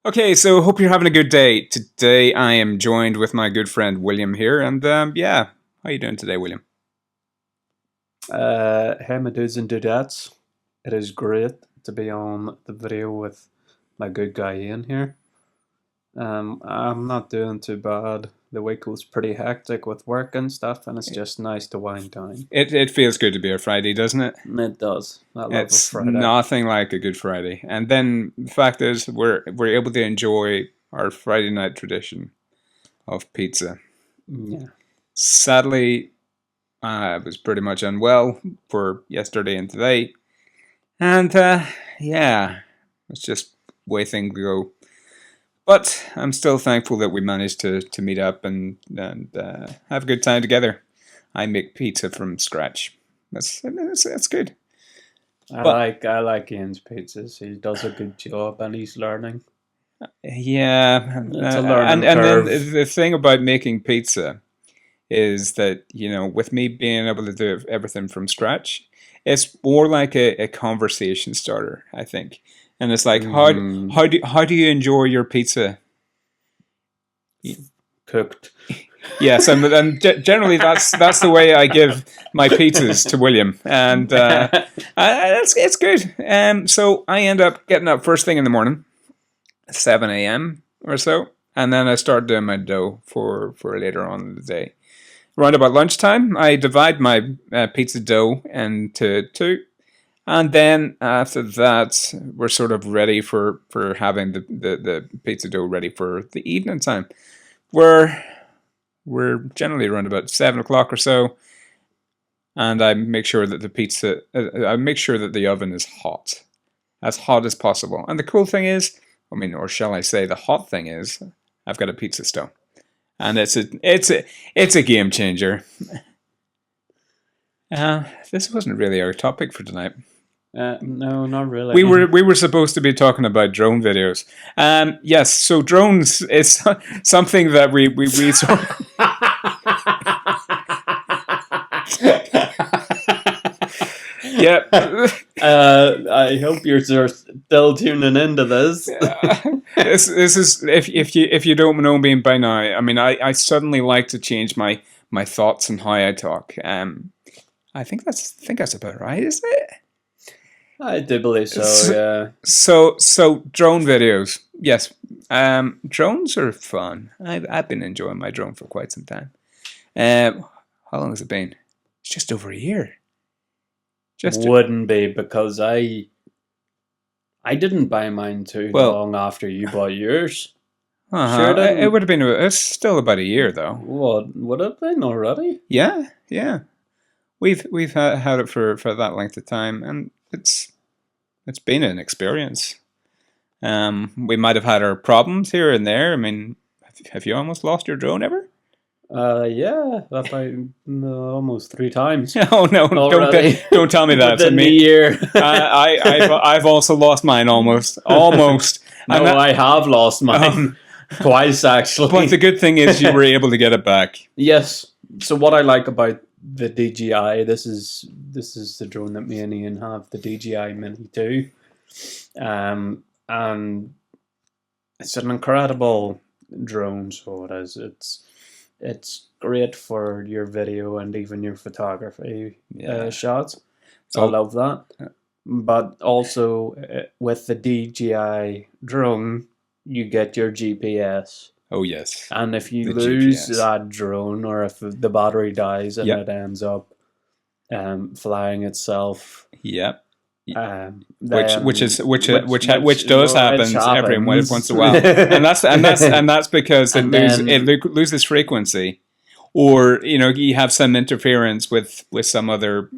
Okay, so hope you're having a good day. Today I am joined with my good friend William here, and yeah, how you doing today, William? Hey, my dudes and dudettes. It is great to be on the video with my good guy Ian here. I'm not doing too bad. The week was pretty hectic with work and stuff, and it's just nice to wind down. It feels good to be a Friday, doesn't it? It does. I love a It's Friday. nothing like a good Friday. And then the fact is, we're able to enjoy our Friday night tradition of pizza. Yeah. Sadly, I was pretty much unwell for yesterday and today, and yeah, it's just the way things go. But I'm still thankful that we managed to meet up and have a good time together. I make pizza from scratch. That's good. But I like Ian's pizzas. He does a good job, and he's learning. yeah, It's a and learning then curve. the thing about making pizza is that with me being able to do everything from scratch, it's more like a conversation starter, I think. And it's like Hmm. how do you enjoy your pizza? Cooked. Yes, and generally that's the way I give my pizzas to William, and it's good. So I end up getting up first thing in the morning, 7 a.m. or so, and then I start doing my dough for later on in the day. Around about lunchtime, I divide my pizza dough into two, and then after that, we're sort of ready for having the pizza dough ready for the evening time. We're we're generally around about 7 o'clock or so, and I make sure that I make sure that the oven is as hot as possible. And the cool thing is, I mean, or shall I say, the hot thing is, I've got a pizza stove, and it's a game changer. This wasn't really our topic for tonight. No, not We really. were supposed to be talking about drone videos. Yes, so drones is something that we sort. Yep. I hope you're still tuning into this. This is if you don't know me by now, I mean I suddenly like to change my thoughts and how I talk. I think that's about right, isn't it? I do believe so, So yeah. so drone videos, yes. Drones are fun. I've been enjoying my drone for quite some time. Um, how long has it been? It's just over a year. Just Wouldn't be because I didn't buy mine too well, long after you bought yours. Sure uh-huh. It didn't. would have been. It's still about a year though. What would it been already? Yeah, yeah. We've had it for that length of time, and it's been an experience. We might have had our problems here and there. I mean, have you almost lost your drone ever? Yeah, about almost 3 times Oh no! already Don't tell me that. I within the mean, year. I've also lost mine almost, and No, I have lost mine um, twice but the actually. good thing is you were able to get it back. Yes. So what I like about the DJI, this is the drone that me and Ian have, the DJI Mini 2. And it's an incredible drone, so it is. It's great for your video and even your photography Yeah. shots. I So love that. But also with the DJI drone, you get your GPS. oh yes, And if you the lose GPS. that drone, or if the battery dies and Yep, it ends up flying itself, yep. then Which does which happens every happens, once in a while, and that's because and then loses frequency, or you have some interference with some other,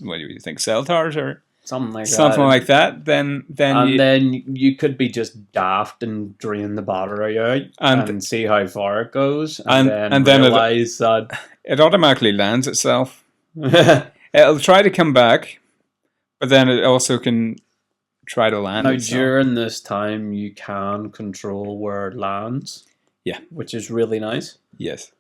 what do you think, cell towers or something like something that, like that. Then and you then you could be just daft and drain the battery out and and see how far it goes, and then and then realize that it automatically lands itself. It'll try to come back, but then it also can try to land now itself. during this time you can control where it lands, Yeah. which is really nice. Yes.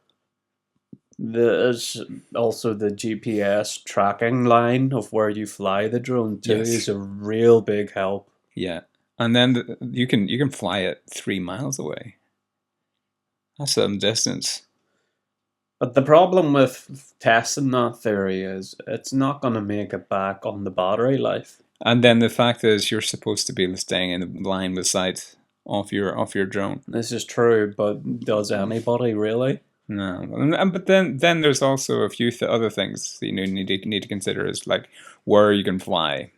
There's also the GPS tracking line of where you fly the drone too Yes. is a real big help. Yeah. And then you can fly it 3 miles away. That's some distance. But the problem with testing that theory is it's not going to make it back on the battery life. And then the fact is, you're supposed to be staying in line with sight off your drone. This is true, but does anybody really? No, but then there's also a few other things that you need to consider, is like where you can fly.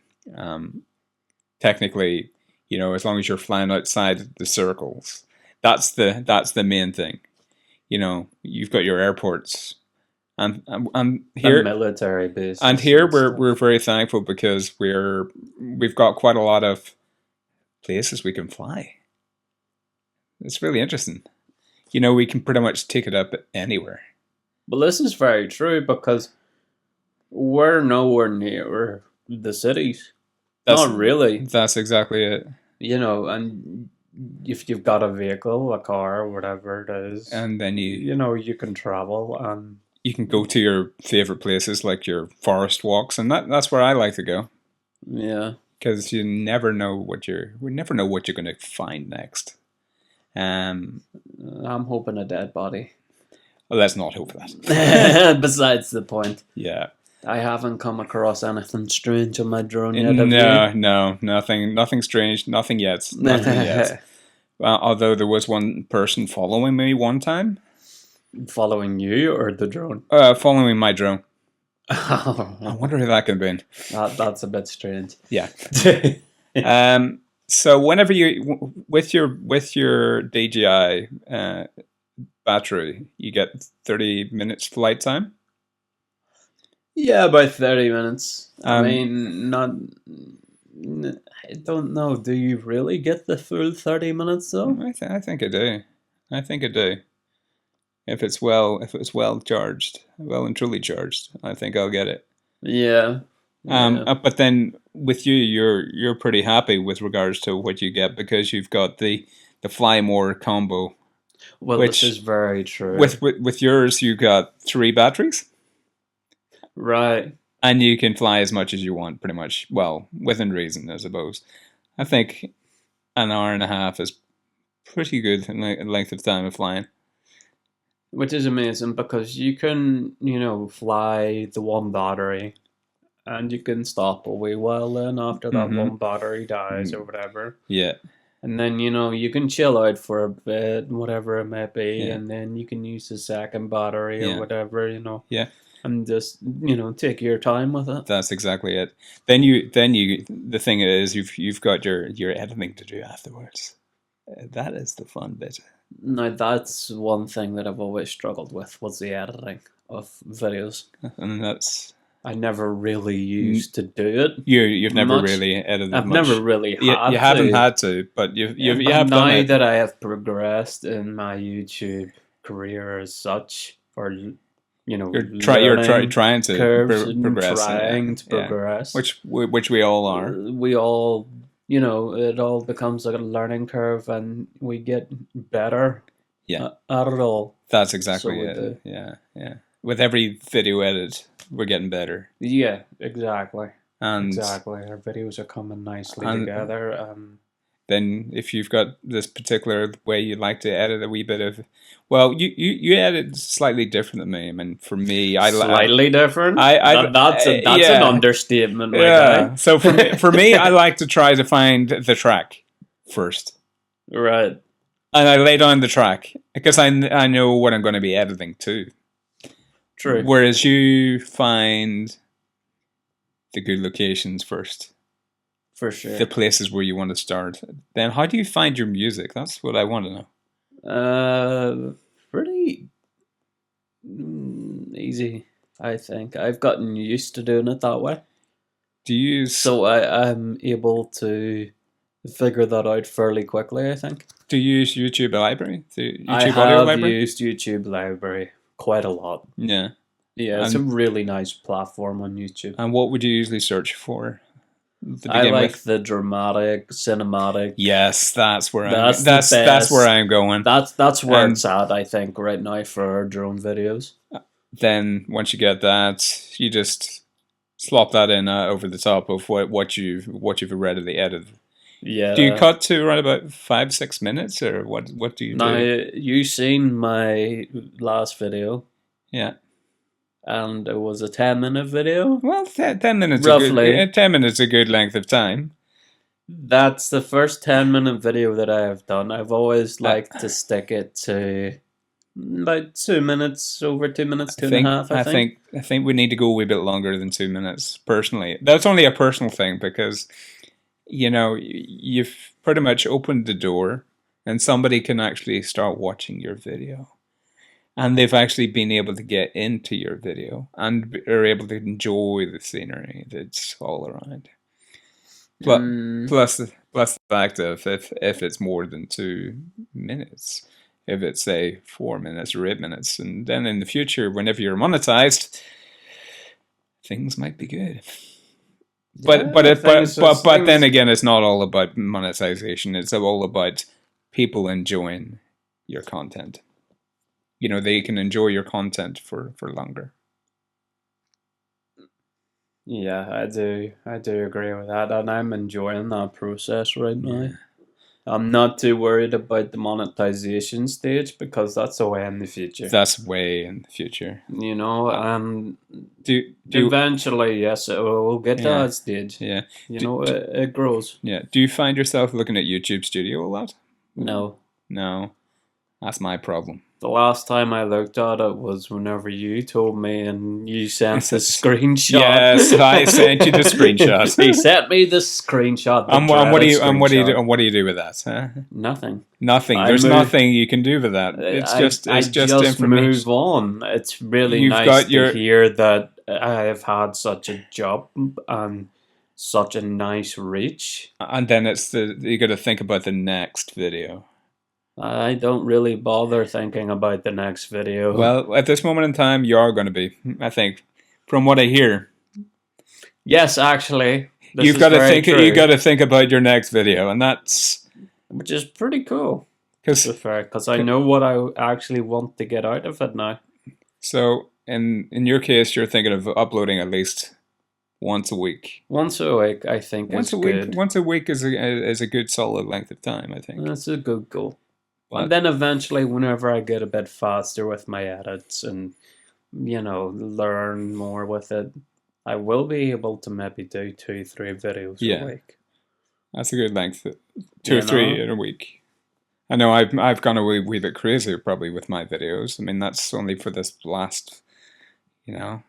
Technically, as long as you're flying outside the circles, that's the main thing. You've got your airports, and here And military bases. and here we're very thankful because we've got quite a lot of places we can fly. It's really interesting. We can pretty much take it up anywhere. But this is very true because we're nowhere near the cities. Not really. That's exactly it. And if you've got a vehicle, a car, whatever it is, And then you can travel and you can go to your favorite places, like your forest walks, and that's where I like to go, yeah. because you never know what you're going to find next. I'm hoping a dead body. Well, let's not hope for that. Besides the point. Yeah. I haven't come across anything strange on my drone yet. Have No, nothing strange, nothing yet, nothing yet. Although there was one person following me one time. Following you or the drone? Following my drone. I wonder who that could have been. That's a bit strange. Yeah. So whenever you with your DJI battery, you get 30 minutes flight time. Yeah, about 30 minutes. I Um, mean, I don't know. Do you really get the full 30 minutes though? I think I do. I think I do. If it's well charged, well and truly charged, I think I'll get it. Yeah. Yeah. But then with you, you're pretty happy with regards to what you get, because you've got the Fly More combo. Well, which- this is very true. With yours, you got 3 batteries, Right. and you can fly as much as you want, pretty much. Well, within reason, I suppose. I think an hour and a half is pretty good length of time of flying. Which is amazing because you can, fly the one battery and you can stop a wee while then after that Mhm. one battery dies or whatever. Yeah. And then, you can chill out for a bit, whatever it may be, Yeah. and then you can use the second battery Yeah. or whatever, Yeah. and just, take your time with it. That's exactly it. Then you the thing is, you've got your editing to do afterwards. That is the fun bit. Now, that's one thing that I've always struggled with, was the editing of videos. And that's I never really used to do it. you've never Much. really edited I've much. never really You, had you haven't to. had to, but you But have now done it. that I have progressed in my YouTube career as such, or You're learning trying to curves and progress. trying to yeah. progress, Which we all are. we all, it all becomes like a learning curve, and we get better Yeah. at it all. That's exactly So we it. do. Yeah. With every video edit, we're getting better. Yeah, exactly. And Exactly. Our videos are coming nicely And- together. then if you've got this particular way you like to edit a wee bit of, well, you edit slightly different than me. I mean, for me, Slightly different. I- that's yeah. an understatement, my yeah. guy. So for me, I like to try to find the track first, Right. and I lay down the track because I know what I'm going to be editing to. True. Whereas you find the good locations first, For sure. the places where you want to start. Then how do you find your music? That's what I want to know. Pretty easy, I think. I've gotten used to doing it that way. Do you use So I'm able to figure that out fairly quickly, I think. do you use YouTube Library? The I YouTube Audio have Library? used YouTube Library quite a lot. Yeah. Yeah, it's a really nice platform on YouTube. And what would you usually search for? To I begin like with? the dramatic, cinematic. Yes, that's where That's I'm. the That's best. where I'm going. That's where And- it's at, I think, right now for our drone videos. Then once you get that, you just slop that in over the top of what you've already edited. Yeah. Do you cut to around about 5-6 minutes, or what do you Now, do? you seen my last video, Yeah. and it was a 10-minute video. Well, 10 minutes Roughly. 10 minutes a good length of time. That's the first 10-minute video that I have done. I've always liked to stick it to about 2 minutes, over 2 minutes, two and a half. I think we need to go a wee bit longer than 2 minutes. Personally, that's only a personal thing because you've pretty much opened the door, and somebody can actually start watching your video, and they've actually been able to get into your video and are able to enjoy the scenery that's all around. Plus the fact of if it's more than 2 minutes, if it's say 4 minutes or 8 minutes, and then in the future, whenever you're monetized, things might be good. But then again, it's not all about monetization. It's all about people enjoying your content. They can enjoy your content for longer. Yeah, I do agree with that, and I'm enjoying that process right now. I'm not too worried about the monetization stage because that's away in the future. That's way in the future. Eventually, yes, we'll get to that stage. Yeah. It grows. Yeah. Do you find yourself looking at YouTube Studio a lot? No. That's my problem. The last time I looked at it was whenever you told me and you sent the screenshot. Yes, I sent you the screenshot. He sent me the screenshot. And what do you do with that? Huh? Nothing. There's nothing you can do with that. It's just information. Move on. It's really nice to hear that I have had such a job and such a nice reach. And then you got to think about the next video. I don't really bother thinking about the next video. Well, at this moment in time, you are going to be, I think, from what I hear. Yes, actually. You've got to think about your next video, and which is pretty cool. Because I know what I actually want to get out of it now. So, in your case, you're thinking of uploading at least once a week. Once a week, I think, is good. Once a week is a good solid length of time, I think. That's a good goal. And then eventually, whenever I get a bit faster with my edits and, learn more with it, I will be able to maybe do 2-3 videos a week. That's a good length. 2 or 3 in a week. I know I've gone a wee bit crazy probably with my videos. I mean, that's only for this last, number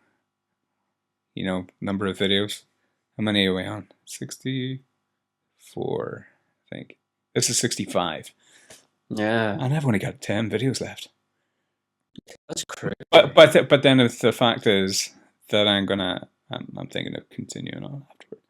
of videos. How many are we on? 64, I think. This is 65. Yeah, and I've only got 10 videos left. That's crazy. But then if the fact is that I'm thinking of continuing on afterward.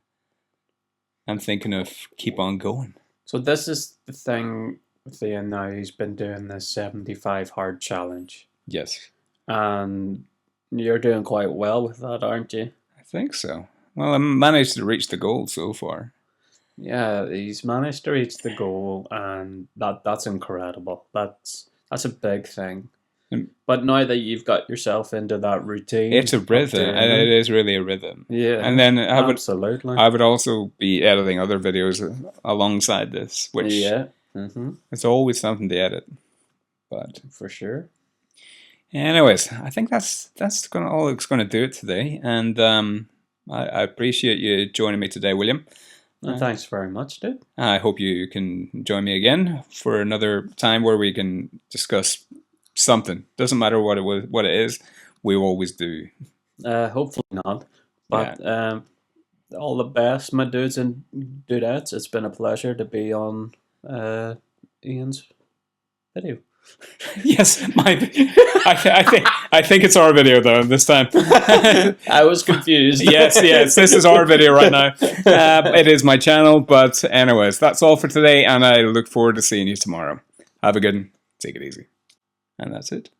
I'm thinking of keep on going. So this is the thing with Ian now. He's been doing this 75 hard challenge. Yes. And you're doing quite well with that, aren't you? I think so. Well, I managed to reach the goal so far. Yeah, he's managed to reach the goal, and that's incredible. That's a big thing. But now that you've got yourself into that routine, it's a rhythm. It is really a rhythm. Yeah, and then absolutely. I would also be editing other videos alongside this, which it's always something to edit. But for sure. Anyways, I think that's all it's going to do it today, and I appreciate you joining me today, William. Thanks very much, dude. I hope you can join me again for another time where we can discuss something. Doesn't matter what it is. We always do. Hopefully not. But all the best, my dudes and dudettes. It's been a pleasure to be on Ian's video. Yes, I think it's our video though this time. I was confused. yes, this is our video right now. It is my channel, but anyways, that's all for today, and I look forward to seeing you tomorrow. Have a good one. Take it easy. And that's it.